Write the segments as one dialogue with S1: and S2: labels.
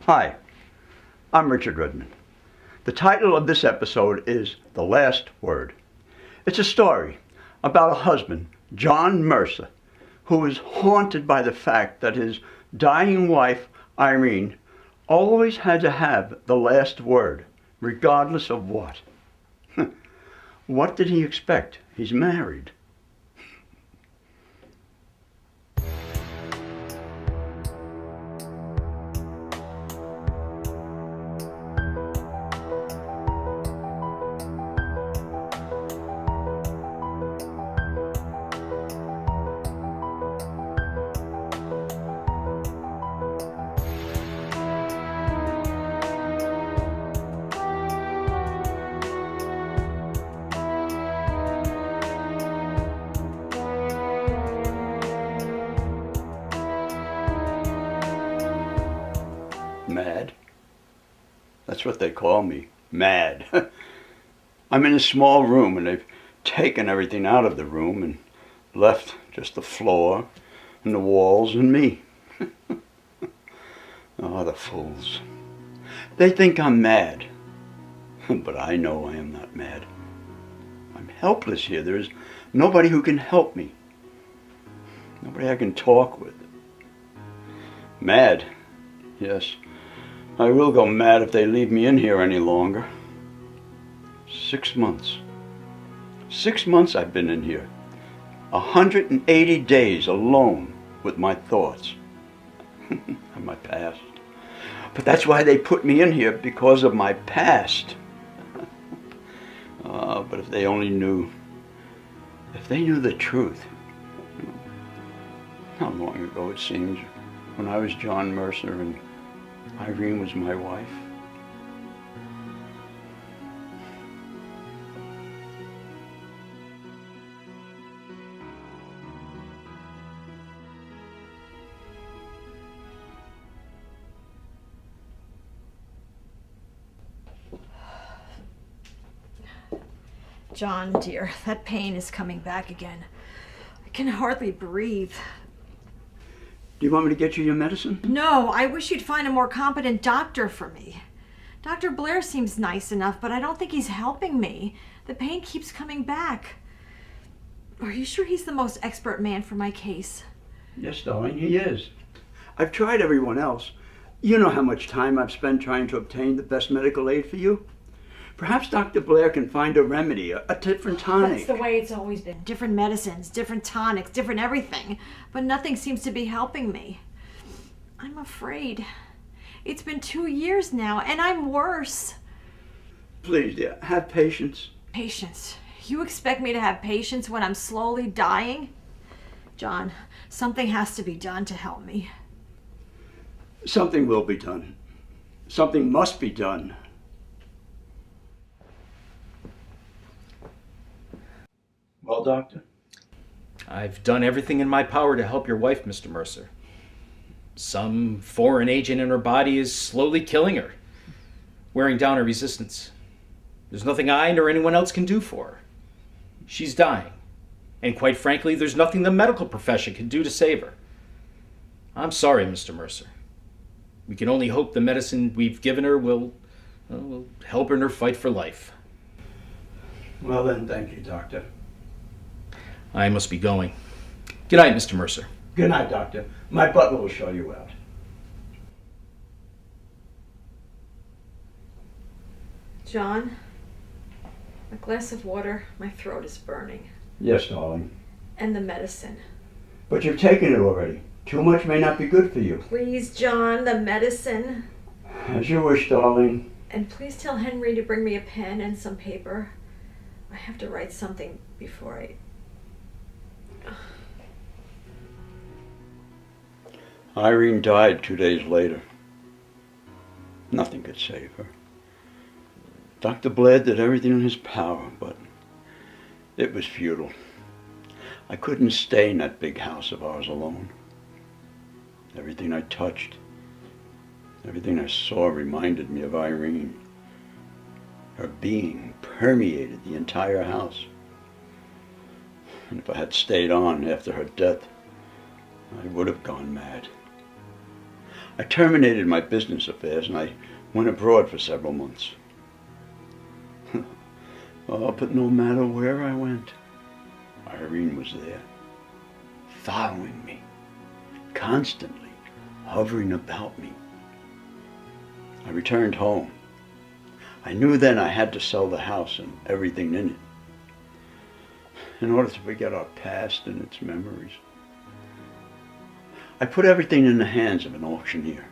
S1: Hi, I'm Richard Redmond. The title of this episode is The Last Word. It's a story about a husband, John Mercer, who is haunted by the fact that his dying wife, Irene, always had to have the last word, regardless of what. What did he expect? He's married. Mad. That's what they call me, mad. I'm in a small room and they've taken everything out of the room and left just the floor and the walls and me. Oh, the fools. They think I'm mad, but I know I am not mad. I'm helpless here. There's nobody who can help me. Nobody I can talk with. Mad, yes. I will go mad if they leave me in here any longer. 6 months. 6 months I've been in here. 180 days alone with my thoughts and my past. But that's why they put me in here, because of my past. But if they only knew, if they knew the truth. How long ago it seems, when I was John Mercer and Irene was my wife.
S2: John, dear, that pain is coming back again. I can hardly breathe.
S1: Do you want me to get you your medicine?
S2: No, I wish you'd find a more competent doctor for me. Dr. Blair seems nice enough, but I don't think he's helping me. The pain keeps coming back. Are you sure he's the most expert man for my case?
S1: Yes, darling, he is. I've tried everyone else. You know how much time I've spent trying to obtain the best medical aid for you. Perhaps Dr. Blair can find a remedy, a different tonic.
S2: That's the way it's always been. Different medicines, different tonics, different everything. But nothing seems to be helping me. I'm afraid. It's been 2 years now, and I'm worse.
S1: Please, dear, have patience.
S2: Patience? You expect me to have patience when I'm slowly dying? John, something has to be done to help me.
S1: Something will be done. Something must be done. Well, doctor?
S3: I've done everything in my power to help your wife, Mr. Mercer. Some foreign agent in her body is slowly killing her, wearing down her resistance. There's nothing I nor anyone else can do for her. She's dying, and quite frankly, there's nothing the medical profession can do to save her. I'm sorry, Mr. Mercer. We can only hope the medicine we've given her will help her in her fight for life.
S1: Well then, thank you, doctor.
S3: I must be going. Good night, Mr. Mercer.
S1: Good night, doctor. My butler will show you out.
S2: John, a glass of water. My throat is burning.
S1: Yes, darling.
S2: And the medicine.
S1: But you've taken it already. Too much may not be good for you.
S2: Please, John, the medicine.
S1: As you wish, darling.
S2: And please tell Henry to bring me a pen and some paper. I have to write something before I...
S1: Irene died 2 days later. Nothing could save her. Dr. Blair did everything in his power, but it was futile. I couldn't stay in that big house of ours alone. Everything I touched, everything I saw reminded me of Irene. Her being permeated the entire house. And if I had stayed on after her death, I would have gone mad. I terminated my business affairs and I went abroad for several months. Oh, but no matter where I went, Irene was there, following me, constantly hovering about me. I returned home. I knew then I had to sell the house and everything in it in order to forget our past and its memories. I put everything in the hands of an auctioneer.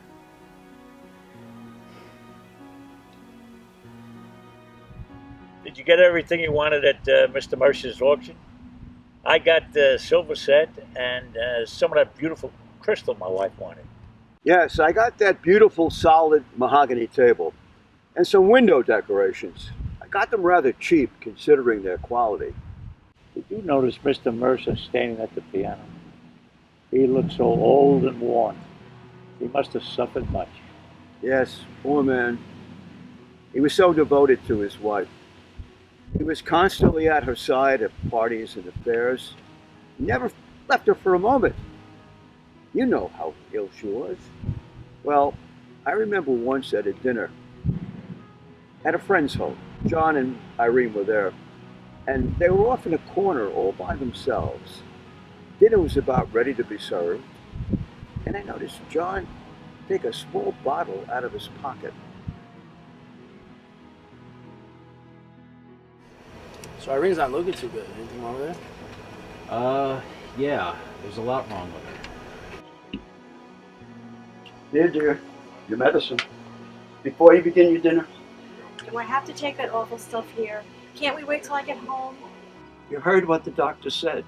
S4: Did you get everything you wanted at Mr. Mercer's auction? I got the silver set and some of that beautiful crystal my wife wanted.
S5: Yes, I got that beautiful solid mahogany table and some window decorations. I got them rather cheap considering their quality.
S4: Did you notice Mr. Mercer standing at the piano? He looked so old and worn. He must have suffered much.
S5: Yes, poor man. He was so devoted to his wife. He was constantly at her side at parties and affairs. He never left her for a moment. You know how ill she was. Well, I remember once at a dinner at a friend's home. John and Irene were there, and they were off in a corner all by themselves. Dinner was about ready to be served, and I noticed John take a small bottle out of his pocket.
S6: So Irene's not looking too good. Anything wrong with her?
S3: Yeah, there's a lot wrong with her.
S1: Here, dear, your medicine. Before you begin your dinner,
S2: Do I have to take that awful stuff here? Can't we wait till I get home?
S1: you heard what the doctor said.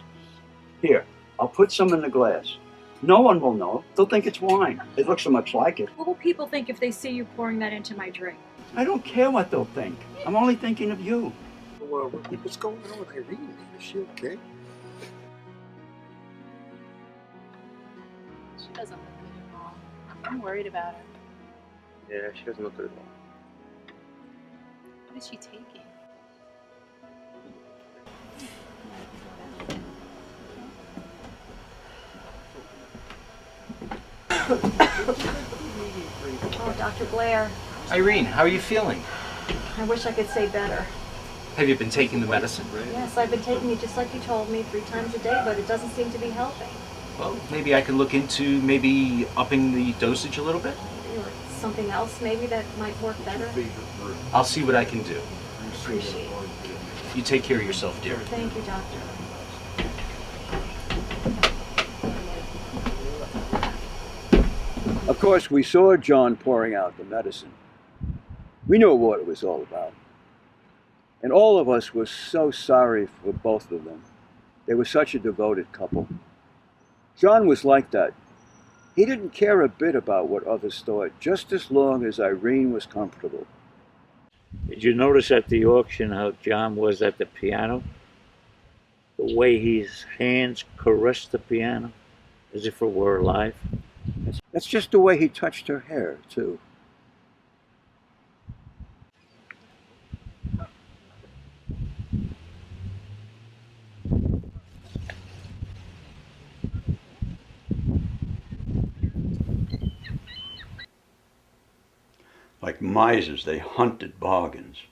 S1: Here, I'll put some in the glass. No one will know. They'll think it's wine. It looks so much like it.
S2: What will people think if they see you pouring that into my drink?
S1: I don't care what they'll think. I'm only thinking of you.
S6: Well, what's going on with Irene? Is she okay?
S7: She doesn't look good at all. I'm worried about her.
S6: Yeah, she doesn't look good at all.
S7: What is she taking?
S2: Oh, Dr. Blair,
S3: Irene, how are you feeling?
S2: I wish I could say better.
S3: Have you been taking the medicine?
S2: Yes, I've been taking it just like you told me 3 times a day, but it doesn't seem to be helping.
S3: Well, maybe I can look into maybe upping the dosage a little bit.
S2: Or something else maybe that might work better.
S3: I'll see what I can do.
S2: Appreciate it.
S3: You take care of yourself, dear.
S2: Thank you, doctor.
S5: Of course, we saw John pouring out the medicine. We knew what it was all about. And all of us were so sorry for both of them. They were such a devoted couple. John was like that. He didn't care a bit about what others thought, just as long as Irene was comfortable.
S4: Did you notice at the auction how John was at the piano? The way his hands caressed the piano as if it were alive?
S5: That's just the way he touched her hair, too.
S1: Like misers, they hunted bargains.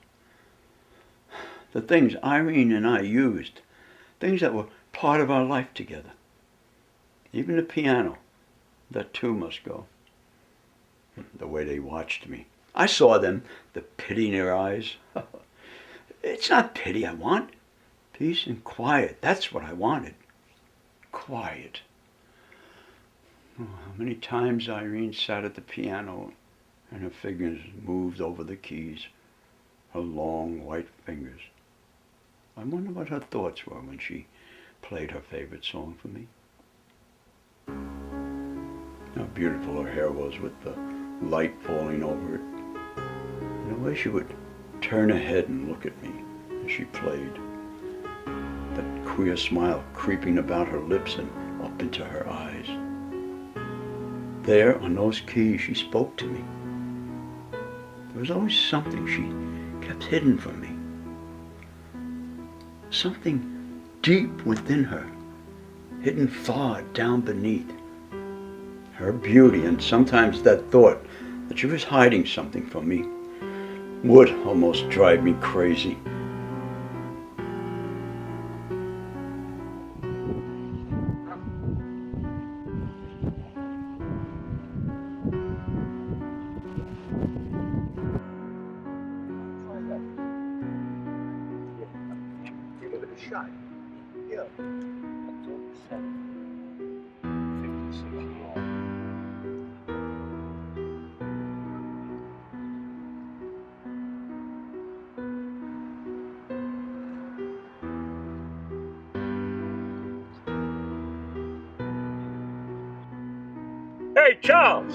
S1: The things Irene and I used, things that were part of our life together. Even the piano, that too must go. The way they watched me. I saw them, the pity in their eyes. It's not pity I want. Peace and quiet, that's what I wanted. Quiet. Oh, how many times Irene sat at the piano and her fingers moved over the keys, her long white fingers. I wonder what her thoughts were when she played her favorite song for me. How beautiful her hair was with the light falling over it. And the way she would turn her head and look at me as she played. That queer smile creeping about her lips and up into her eyes. There on those keys she spoke to me. There was always something she kept hidden from me. Something deep within her, hidden far down beneath. Her beauty, and sometimes that thought that she was hiding something from me, would almost drive me crazy.
S5: Give it a shot. Yeah. 56 yards.
S4: Hey, Charles!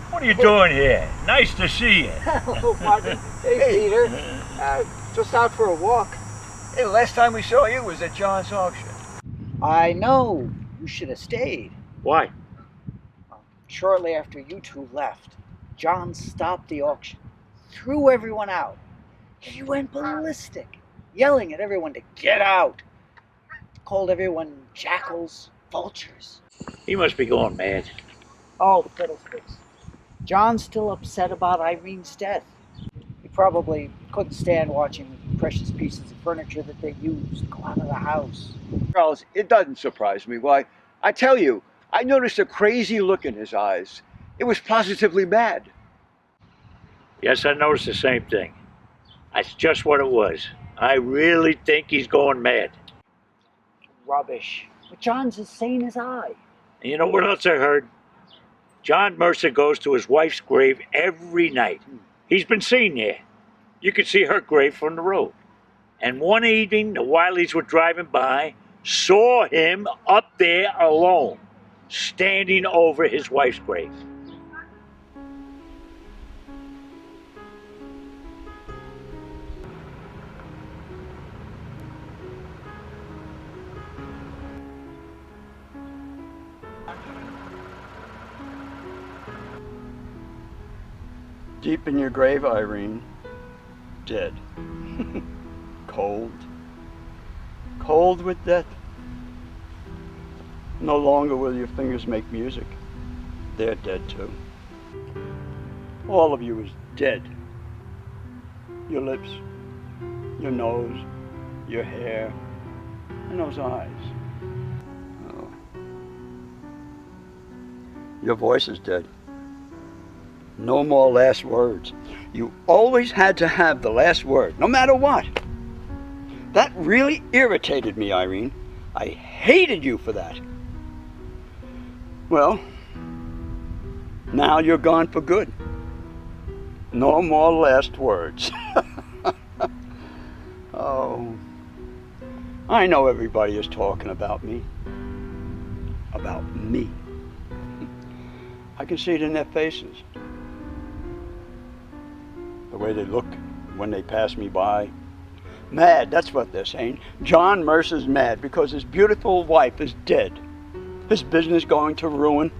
S4: What are you doing here? Nice to see you.
S5: Hello, partner. Hey, Peter. Just out for a walk. Hey, the last time we saw you was at John's auction.
S8: I know. You should have stayed.
S4: Why?
S8: Shortly after you two left, John stopped the auction, threw everyone out. He went ballistic, yelling at everyone to get out. Called everyone jackals, vultures.
S4: He must be going mad.
S8: Oh, fiddlesticks. John's still upset about Irene's death. He probably couldn't stand watching the precious pieces of furniture that they used go out of the house.
S5: Charles, it doesn't surprise me. Why, I tell you, I noticed a crazy look in his eyes. It was positively mad.
S4: Yes, I noticed the same thing. That's just what it was. I really think he's going mad.
S8: Rubbish. But John's as sane as I.
S4: And you know what else I heard? John Mercer goes to his wife's grave every night. He's been seen there. You could see her grave from the road. And one evening, the Wileys were driving by, saw him up there alone, standing over his wife's grave.
S1: Deep in your grave, Irene, dead. Cold. Cold with death. No longer will your fingers make music. They're dead too. All of you is dead. Your lips, your nose, your hair, and those eyes. Oh. Your voice is dead. No more last words. You always had to have the last word, no matter what. That really irritated me, Irene. I hated you for that. Well, now you're gone for good. No more last words. Oh, I know everybody is talking about me. About me. I can see it in their faces. The way they look when they pass me by. Mad, that's what they're saying. John Mercer's mad because his beautiful wife is dead. His business going to ruin.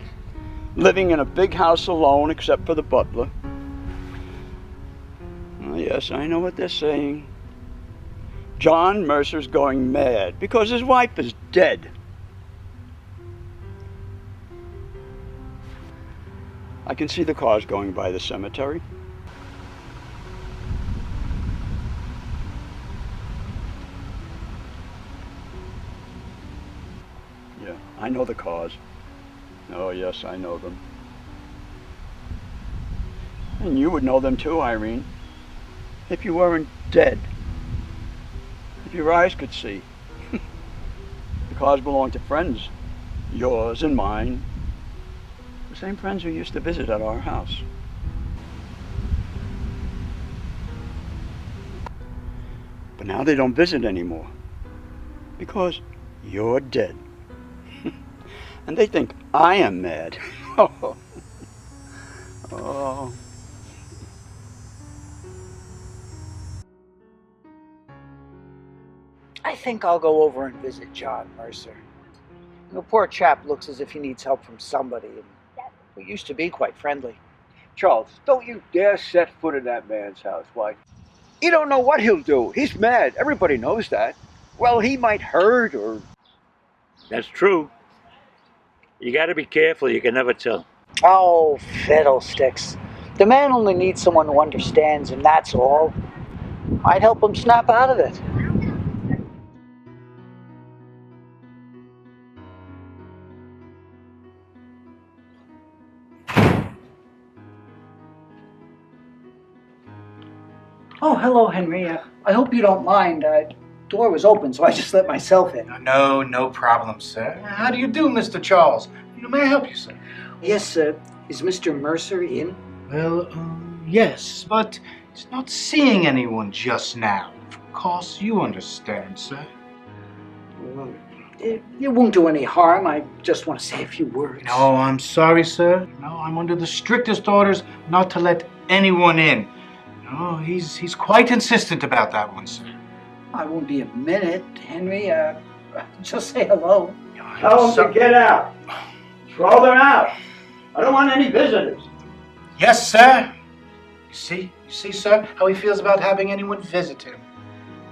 S1: Living in a big house alone except for the butler. Oh, yes, I know what they're saying. John Mercer's going mad because his wife is dead. I can see the cars going by the cemetery. Yeah, I know the cars. Oh, yes, I know them. And you would know them too, Irene, if you weren't dead. If your eyes could see. The cars belong to friends, yours and mine. The same friends who used to visit at our house. But now they don't visit anymore because you're dead. And they think I am mad. Oh.
S8: I think I'll go over and visit John Mercer. The poor chap looks as if he needs help from somebody, and we used to be quite friendly.
S5: Charles, don't you dare set foot in that man's house. Why, You don't know what he'll do. He's mad. Everybody knows that. Well, he might hurt or...
S4: That's true. You got to be careful. You can never tell.
S8: Oh, fiddlesticks. The man only needs someone who understands him, that's all. I'd help him snap out of it. Oh, hello, Henry. I hope you don't mind. Door was open, so I just let myself in.
S9: No, no problem, sir. How do you do, Mr. Charles? May I help you, sir?
S8: Yes, sir. Is Mr. Mercer in?
S9: Well, yes, but he's not seeing anyone just now. Of course, you understand, sir.
S8: Well, it won't do any harm. I just want to say a few words.
S9: No, I'm sorry, sir. No, I'm under the strictest orders not to let anyone in. No, he's quite insistent about that one, sir.
S8: I won't be a minute, Henry. Just say hello.
S1: Tell them to get out. Throw them out. I don't want any visitors.
S9: Yes, sir. You see, sir, how he feels about having anyone visit him.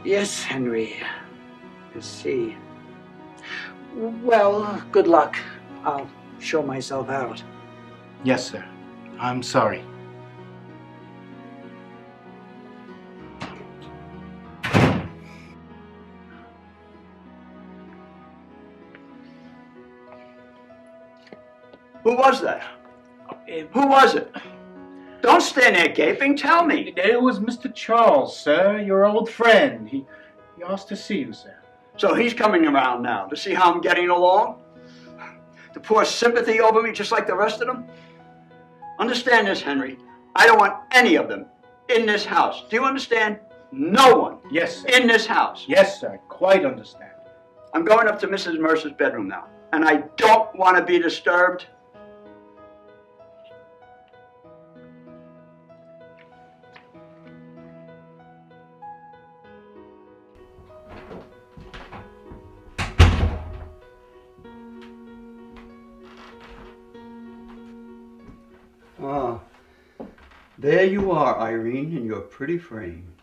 S8: Yes, Henry. I see. Well, good luck. I'll show myself out.
S9: Yes, sir. I'm sorry.
S1: Who was that? Who was it? Don't stand there gaping. Tell me.
S9: It was Mr. Charles, sir, your old friend. He asked to see you, sir.
S1: So he's coming around now to see how I'm getting along? To pour sympathy over me just like the rest of them? Understand this, Henry. I don't want any of them in this house. Do you understand? No one.
S9: Yes, sir.
S1: In this house.
S9: Yes, sir. Quite understand.
S1: I'm going up to Mrs. Mercer's bedroom now, and I don't want to be disturbed. Ah, there you are, Irene, in your pretty frame.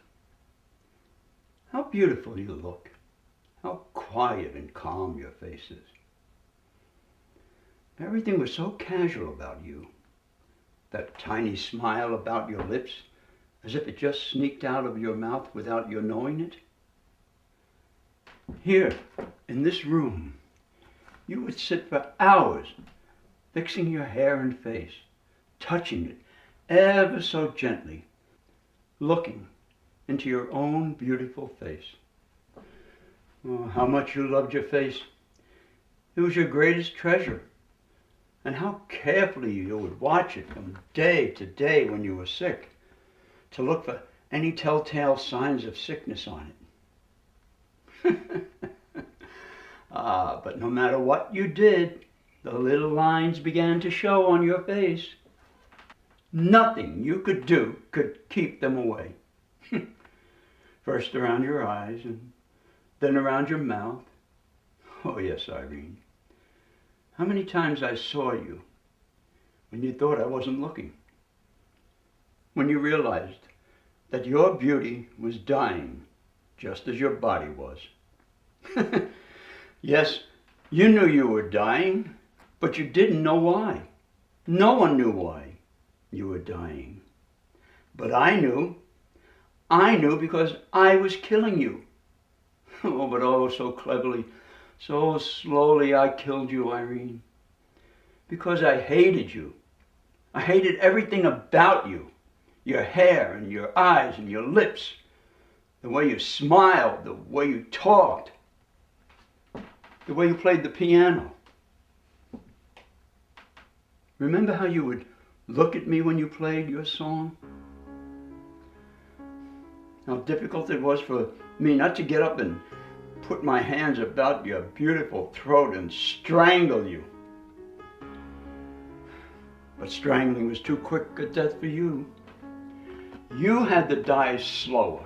S1: How beautiful you look. How quiet and calm your face is. Everything was so casual about you. That tiny smile about your lips, as if it just sneaked out of your mouth without your knowing it. Here, in this room, you would sit for hours, fixing your hair and face, touching it ever so gently, looking into your own beautiful face. Oh, how much you loved your face. It was your greatest treasure. And how carefully you would watch it from day to day when you were sick, to look for any telltale signs of sickness on it. But no matter what you did, the little lines began to show on your face. Nothing you could do could keep them away. First around your eyes, and then around your mouth. Oh yes, Irene. How many times I saw you when you thought I wasn't looking. When you realized that your beauty was dying just as your body was. Yes, you knew you were dying, but you didn't know why. No one knew why you were dying. But I knew. I knew because I was killing you. Oh, but oh, so cleverly, so slowly I killed you, Irene. Because I hated you. I hated everything about you. Your hair and your eyes and your lips. The way you smiled, the way you talked. The way you played the piano. Remember how you would look at me when you played your song? How difficult it was for me not to get up and put my hands about your beautiful throat and strangle you. But strangling was too quick a death for you. You had to die slower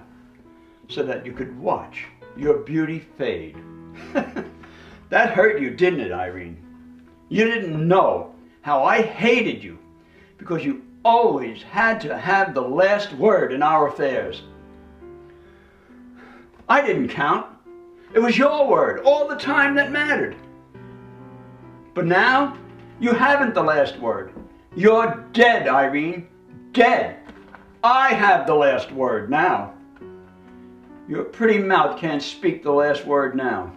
S1: so that you could watch your beauty fade. That hurt you, didn't it, Irene? You didn't know how I hated you because you always had to have the last word in our affairs. I didn't count. It was your word all the time that mattered. But now, you haven't the last word. You're dead, Irene. Dead. I have the last word now. Your pretty mouth can't speak the last word now.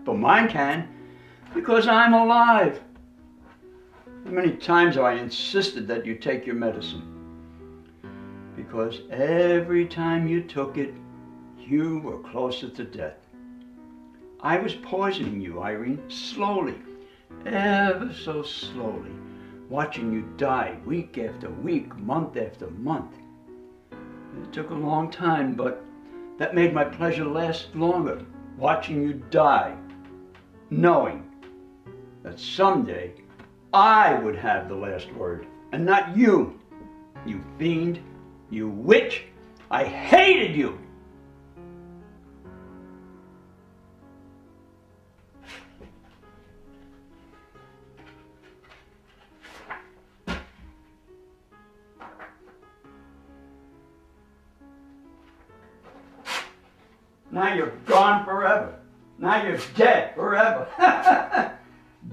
S1: But mine can, because I'm alive. How many times have I insisted that you take your medicine? Because every time you took it, you were closer to death. I was poisoning you, Irene, slowly, ever so slowly, watching you die week after week, month after month. It took a long time, but that made my pleasure last longer, watching you die, knowing that someday I would have the last word, and not you, you fiend, you witch. I hated you. Now you're gone forever. Now you're dead forever.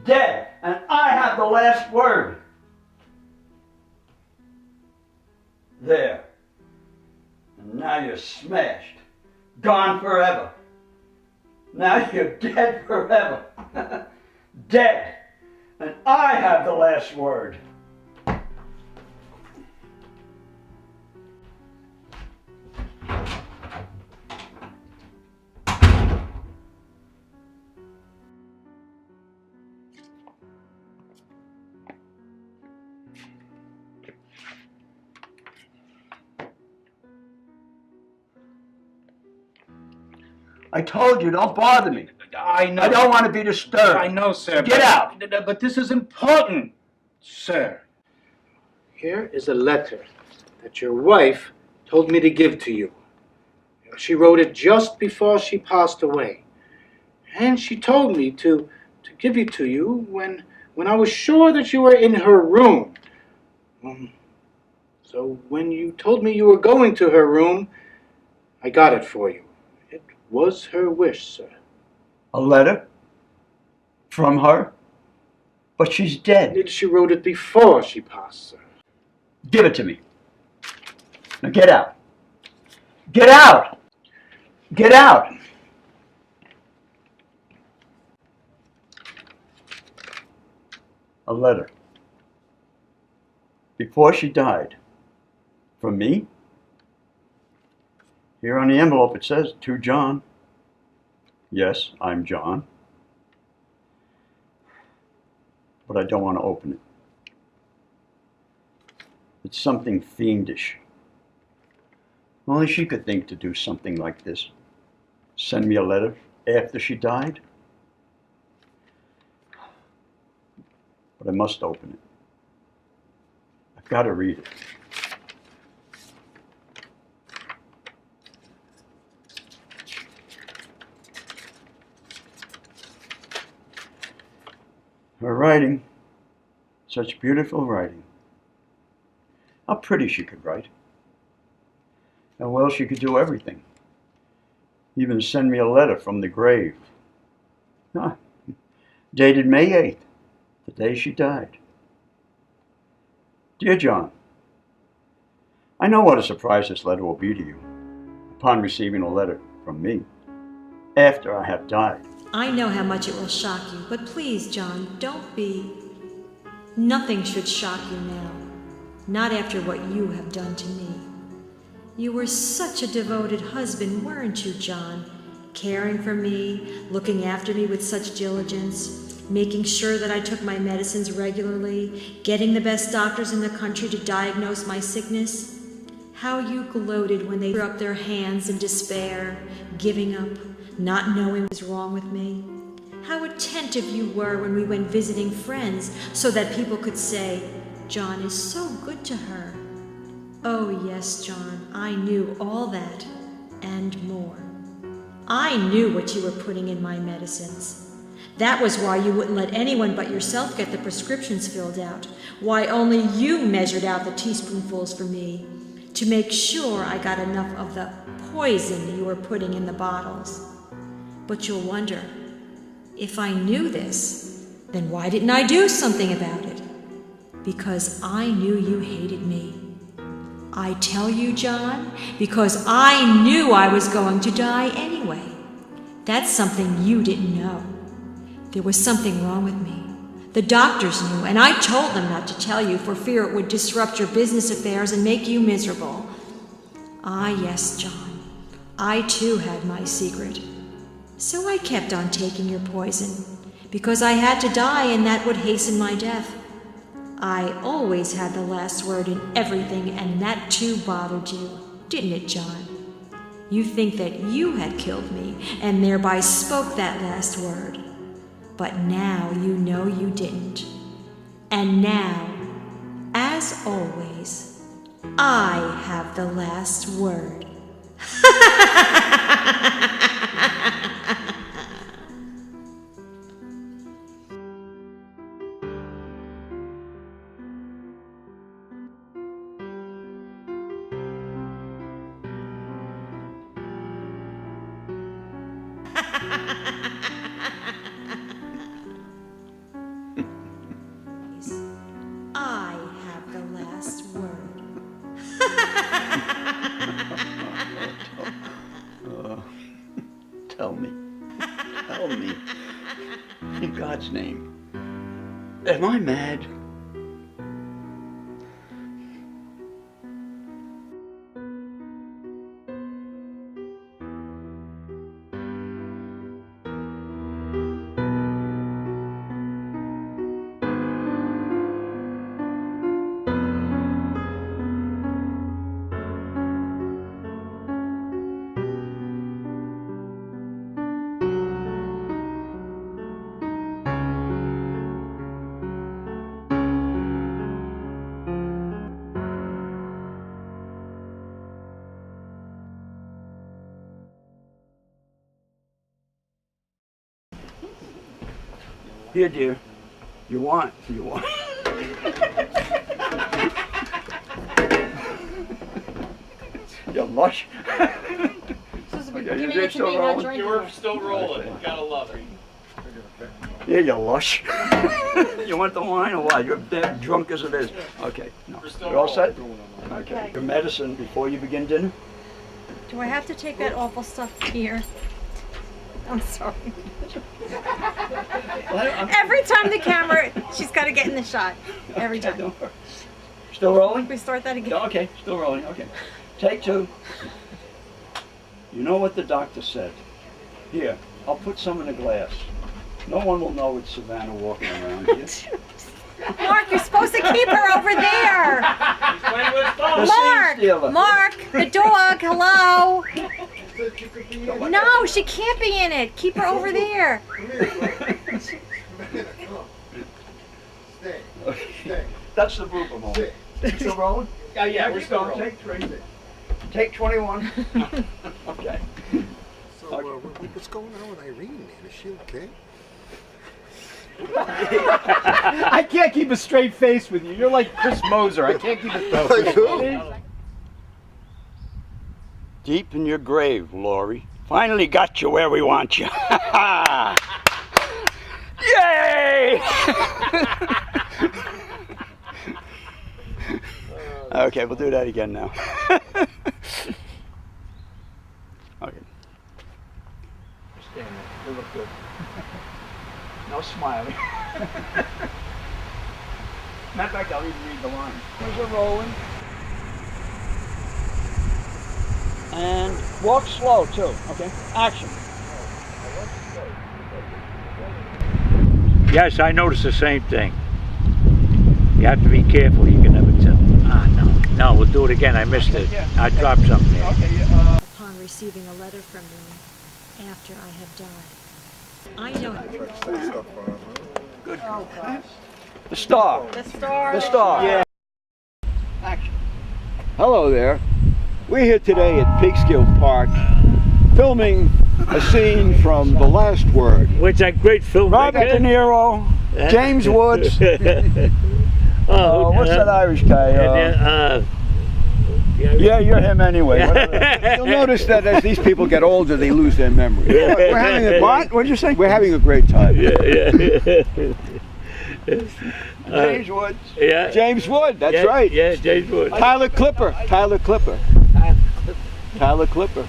S1: Dead, and I have the last word. There. And now you're smashed. Gone forever. Now you're dead forever. Dead, and I have the last word. I told you, don't bother me.
S9: I know.
S1: I don't want to be disturbed.
S9: I know, sir.
S1: Get out.
S9: But this is important, sir. Here is a letter that your wife told me to give to you. She wrote it just before she passed away. And she told me to give it to you when I was sure that you were in her room. So when you told me you were going to her room, I got it for you. It was her wish, sir.
S1: A letter? From her? But she's dead.
S9: She wrote it before she passed, sir.
S1: Give it to me. Now get out. Get out! Get out! A letter. Before she died. From me? Here on the envelope it says, to John. Yes, I'm John. But I don't want to open it. It's something fiendish. Only she could think to do something like this. Send me a letter after she died. But I must open it. I've got to read it. Her writing, such beautiful writing. How pretty she could write. How well she could do everything. Even send me a letter from the grave. Dated May 8th, the day she died. Dear John, I know what a surprise this letter will be to you upon receiving a letter from me after I have died.
S2: I know how much it will shock you, but please, John, don't be. Nothing should shock you now. Not after what you have done to me. You were such a devoted husband, weren't you, John? Caring for me, looking after me with such diligence, making sure that I took my medicines regularly, getting the best doctors in the country to diagnose my sickness. How you gloated when they threw up their hands in despair, giving up, not knowing what was wrong with me. How attentive you were when we went visiting friends so that people could say, John is so good to her. Oh yes, John, I knew all that and more. I knew what you were putting in my medicines. That was why you wouldn't let anyone but yourself get the prescriptions filled out. Why only you measured out the teaspoonfuls for me. to make sure I got enough of the poison you were putting in the bottles. But you'll wonder, if I knew this, then why didn't I do something about it? Because I knew you hated me. I tell you, John, because I knew I was going to die anyway. That's something you didn't know. There was something wrong with me. The doctors knew, and I told them not to tell you for fear it would disrupt your business affairs and make you miserable. Ah, yes, John. I too had my secret. So I kept on taking your poison, because I had to die and that would hasten my death. I always had the last word in everything, and that too bothered you, didn't it, John? You think that you had killed me and thereby spoke that last word. But now you know you didn't. And now, as always, I have the last word. I have the last word.
S1: Tell me. Tell me. In God's name. Am I mad? Here, dear. You want. You lush.
S2: Supposed to be
S1: Okay,
S2: giving
S1: you're
S2: it to
S1: still
S2: me, not
S1: rolling?
S2: drinking
S3: You're
S2: it.
S3: still rolling. Gotta love it.
S1: Yeah, you lush. You want the wine or what? You're dead drunk as it is. Okay. No.
S3: We're still
S1: You're all set?
S2: Okay.
S1: Okay. Your medicine before you begin dinner?
S2: Do I have to take that awful stuff here? I'm sorry. Every time the camera, she's got to get in the shot. Every
S1: Okay,
S2: time.
S1: don't worry. Still rolling?
S2: We start that again.
S1: Okay, still rolling. Okay. Take two. You know what the doctor said. Here, I'll put some in a glass. No one will know it's Savannah walking around here.
S2: Mark, you're supposed to keep her over there.
S1: The
S2: Mark,
S1: scene stealer.
S2: Mark, the dog, hello. No, she can't be in it. Keep her over there.
S1: That's the blooper moment. Still rolling?
S3: Yeah, we're still rolling.
S1: Take 3. Take 21. Okay.
S10: So, what's going on with Irene, man? Is she okay?
S3: I can't keep a straight face with you. You're like Chris Moser. I can't keep it focused.
S1: Deep in your grave, Laurie. Finally got you where we want you. Yay! Okay, we'll do that again now. Okay. Stand there. You look good. No smiling. Matter of fact, I'll even read the line. Here's a rolling. And walk slow too, okay? Action.
S4: Yes, I noticed the same thing. You have to be careful. You can never tell. No, we'll do it again. I missed it.
S1: Yeah.
S4: I dropped something there.
S1: Okay,
S2: Upon receiving a letter from me after I have died, I know.
S1: good. The star.
S2: The star.
S1: The star. Yeah. Action. Hello there. We're here today at Peekskill Park, filming a scene from The Last Word.
S4: What's that great film?
S1: Robert De Niro, James Woods. What's that Irish guy?
S5: Yeah, you're him anyway. You'll notice that as these people get older, they lose their memory. We're having a what? What'd you say? We're having a great time. James Wood.
S4: Yeah.
S5: James Wood. That's right.
S4: Yeah, James Wood.
S5: Tyler Clipper. Tyler Clipper. Tyler Clipper.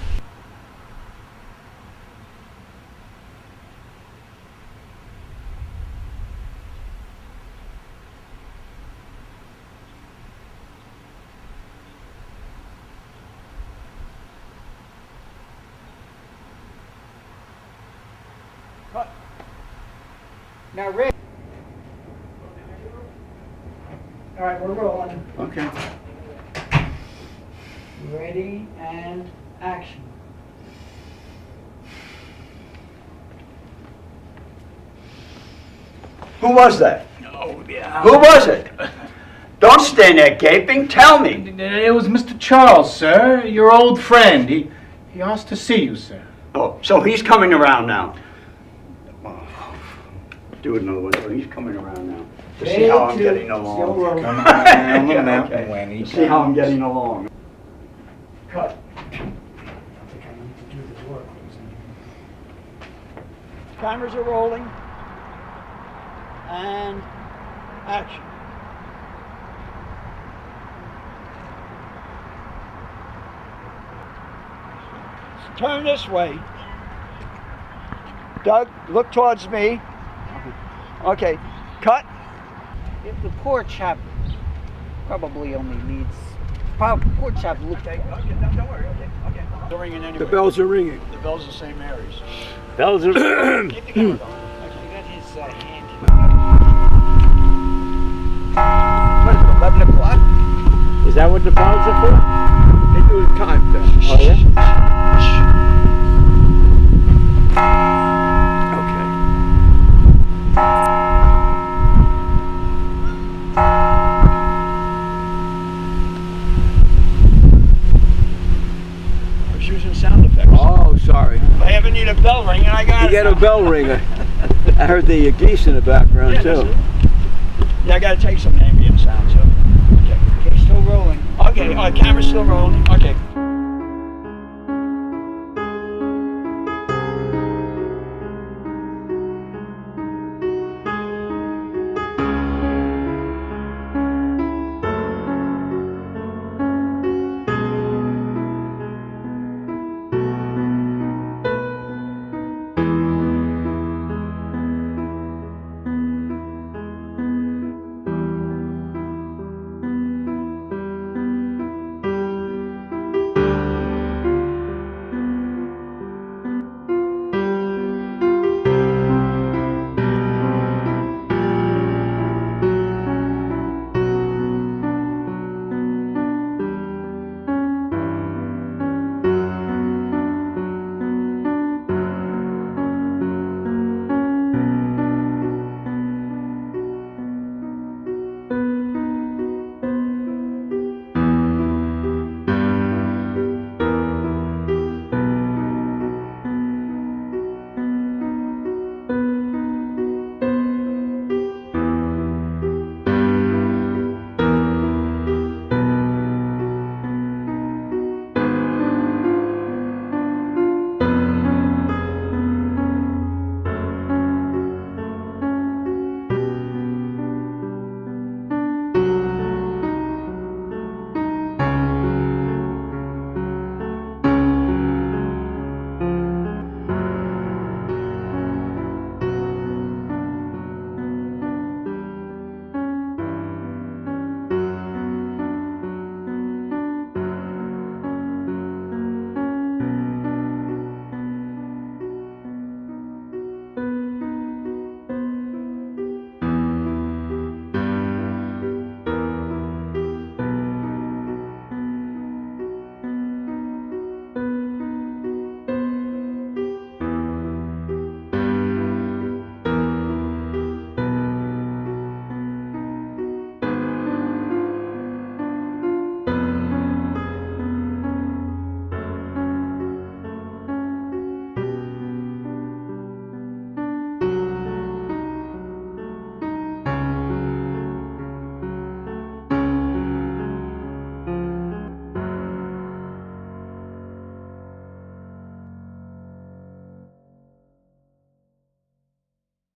S8: Now, Rick.
S5: All right, we're rolling.
S8: Okay. Ready and action.
S1: Who was that?
S3: Oh, yeah.
S1: Who was it? Don't stand there gaping. Tell me.
S9: It was Mr. Charles, sir, your old friend. He asked to see you, sir.
S1: Oh, so he's coming around now. Do another one. So he's coming around now. To see how I'm getting along.
S9: Come on, the mountain,
S1: Okay.
S9: Wendy.
S1: To see how I'm getting along. Cut. Cameras are rolling. And action. Turn this way. Doug, look towards me. Okay, cut.
S8: If the poor chap probably only needs. Poor chap looked.
S1: Okay, don't worry. Okay. Don't ring in anyway.
S5: The bells are ringing.
S1: The bells are St. Mary's.
S4: Bells are...
S1: Keep the camera going.
S8: He got his hand.
S5: What is it, 11 o'clock?
S4: Is that what the bells are for?
S5: They do the time thing.
S4: Oh, yeah?
S1: I was using sound effects.
S5: Oh, sorry.
S1: If I ever need a bell ringing, I got
S5: You
S1: it.
S5: get a bell ringer. I heard the geese in the background, too.
S1: Yeah, I gotta take some ambient sound, too. Okay, still rolling. Okay, camera's still rolling. Okay.